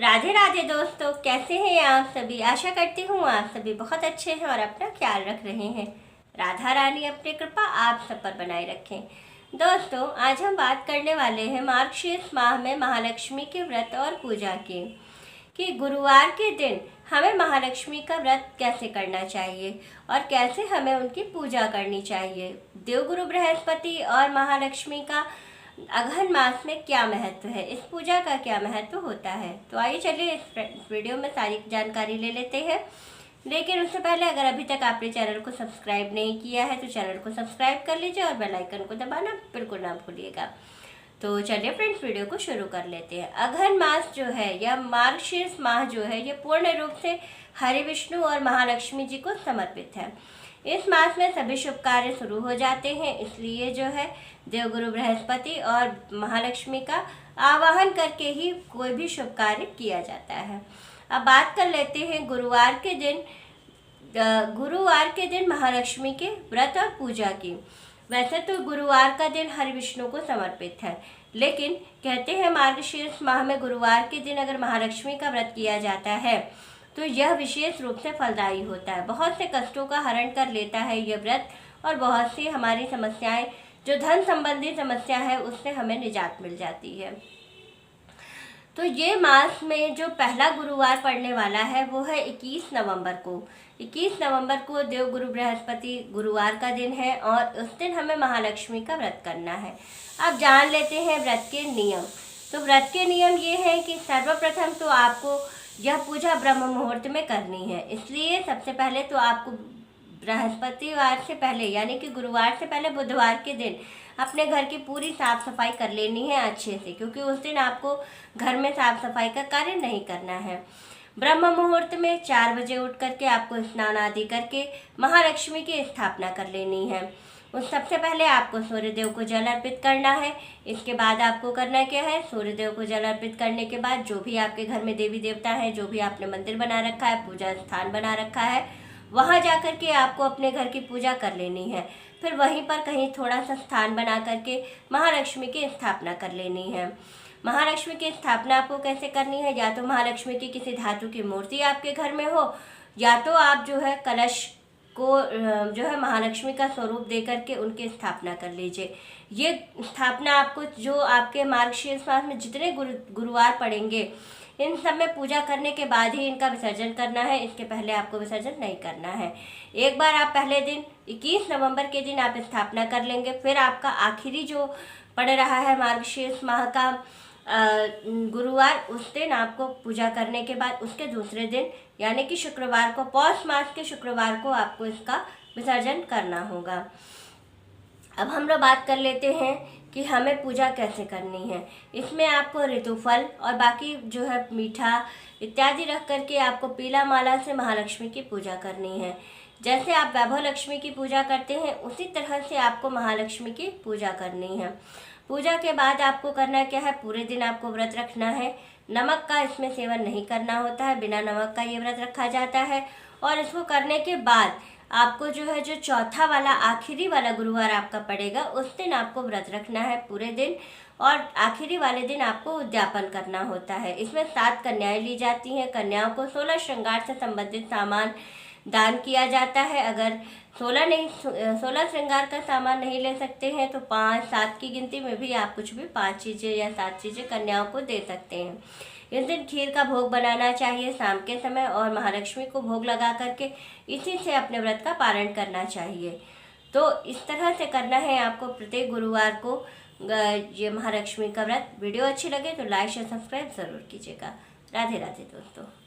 राधे राधे दोस्तों, कैसे हैं आप सभी। आशा करती हूँ आप सभी बहुत अच्छे हैं और अपना ख्याल रख रहे हैं। राधा रानी अपनी कृपा आप सब पर बनाए रखें। दोस्तों, आज हम बात करने वाले हैं मार्गशीर्ष माह में महालक्ष्मी के व्रत और पूजा की कि गुरुवार के दिन हमें महालक्ष्मी का व्रत कैसे करना चाहिए और कैसे हमें उनकी पूजा करनी चाहिए। देवगुरु बृहस्पति और महालक्ष्मी का अगहन मास में क्या महत्व है, इस पूजा का क्या महत्व होता है। तो आइए चलिए इस वीडियो में सारी जानकारी ले लेते हैं। लेकिन उससे पहले अगर अभी तक आपने चैनल को सब्सक्राइब नहीं किया है तो चैनल को सब्सक्राइब कर लीजिए और बेल आइकन को दबाना बिल्कुल ना भूलिएगा। तो चलिए फ्रेंड्स, वीडियो को शुरू कर लेते हैं। अगहन मास जो है या मार्गशीर्ष माह जो है ये पूर्ण रूप से हरि विष्णु और महालक्ष्मी जी को समर्पित है। इस मास में सभी शुभ कार्य शुरू हो जाते हैं, इसलिए जो है देवगुरु बृहस्पति और महालक्ष्मी का आवाहन करके ही कोई भी शुभ कार्य किया जाता है। अब बात कर लेते हैं गुरुवार के दिन महालक्ष्मी के व्रत और पूजा की। वैसे तो गुरुवार का दिन हरि विष्णु को समर्पित है, लेकिन कहते हैं मार्गशीर्ष माह में गुरुवार के दिन अगर महालक्ष्मी का व्रत किया जाता है तो यह विशेष रूप से फलदायी होता है। बहुत से कष्टों का हरण कर लेता है यह व्रत और बहुत सी हमारी समस्याएं, जो धन संबंधी समस्या है, उससे हमें निजात मिल जाती है। तो ये मास में जो पहला गुरुवार पड़ने वाला है वो है 21 नवंबर को। 21 नवंबर को देवगुरु बृहस्पति गुरुवार का दिन है और उस दिन हमें महालक्ष्मी का व्रत करना है। अब जान लेते हैं व्रत के नियम। तो व्रत के नियम ये हैं कि सर्वप्रथम तो आपको यह पूजा ब्रह्म मुहूर्त में करनी है, इसलिए सबसे पहले तो आपको बृहस्पतिवार से पहले यानी कि गुरुवार से पहले बुधवार के दिन अपने घर की पूरी साफ सफाई कर लेनी है अच्छे से, क्योंकि उस दिन आपको घर में साफ सफाई का कार्य नहीं करना है। ब्रह्म मुहूर्त में 4 बजे उठ करके आपको स्नान आदि करके महालक्ष्मी की स्थापना कर लेनी है। उस सबसे पहले आपको सूर्यदेव को जल अर्पित करना है। इसके बाद आपको करना क्या है, सूर्यदेव को जल अर्पित करने के बाद जो भी आपके घर में देवी देवता है, जो भी आपने मंदिर बना रखा है, पूजा स्थान बना रखा है, वहाँ जाकर के आपको अपने घर की पूजा कर लेनी है। फिर वहीं पर कहीं थोड़ा सा स्थान बना करके महालक्ष्मी की स्थापना कर लेनी है। महालक्ष्मी की स्थापना आपको कैसे करनी है, या तो महालक्ष्मी की किसी धातु की मूर्ति आपके घर में हो, या तो आप जो है कलश को जो है महालक्ष्मी का स्वरूप दे करके उनकी स्थापना कर लीजिए। ये स्थापना आपको जो आपके मार्गशीर्ष मास में जितने गुरुवार पड़ेंगे इन सब में पूजा करने के बाद ही इनका विसर्जन करना है, इसके पहले आपको विसर्जन नहीं करना है। एक बार आप पहले दिन 21 नवंबर के दिन आप स्थापना कर लेंगे, फिर आपका आखिरी जो पड़ रहा है मार्गशीर्ष माह का गुरुवार, उस दिन आपको पूजा करने के बाद उसके दूसरे दिन यानी कि शुक्रवार को, पौष मास के शुक्रवार को आपको इसका विसर्जन करना होगा। अब हम लोग बात कर लेते हैं कि हमें पूजा कैसे करनी है। इसमें आपको ऋतुफल और बाकी जो है मीठा इत्यादि रख करके आपको पीला माला से महालक्ष्मी की पूजा करनी है। जैसे आप वैभव लक्ष्मी की पूजा करते हैं उसी तरह से आपको महालक्ष्मी की पूजा करनी है। पूजा के बाद आपको करना क्या है, पूरे दिन आपको व्रत रखना है। नमक का इसमें सेवन नहीं करना होता है, बिना नमक का ये व्रत रखा जाता है। और इसको करने के बाद आपको जो है जो चौथा वाला आखिरी वाला गुरुवार आपका पड़ेगा उस दिन आपको व्रत रखना है पूरे दिन, और आखिरी वाले दिन आपको उद्यापन करना होता है। इसमें 7 कन्याएं ली जाती हैं। कन्याओं को 16 श्रृंगार से संबंधित सामान दान किया जाता है। अगर 16 श्रृंगार का सामान नहीं ले सकते हैं तो 5, 7 की गिनती में भी आप कुछ भी 5 चीज़ें या 7 चीज़ें कन्याओं को दे सकते हैं। इस दिन खीर का भोग बनाना चाहिए शाम के समय और महालक्ष्मी को भोग लगा करके इसी से अपने व्रत का पारण करना चाहिए। तो इस तरह से करना है आपको प्रत्येक गुरुवार को ये महालक्ष्मी का व्रत। वीडियो अच्छी लगे तो लाइक शेयर सब्सक्राइब ज़रूर कीजिएगा। राधे राधे दोस्तों।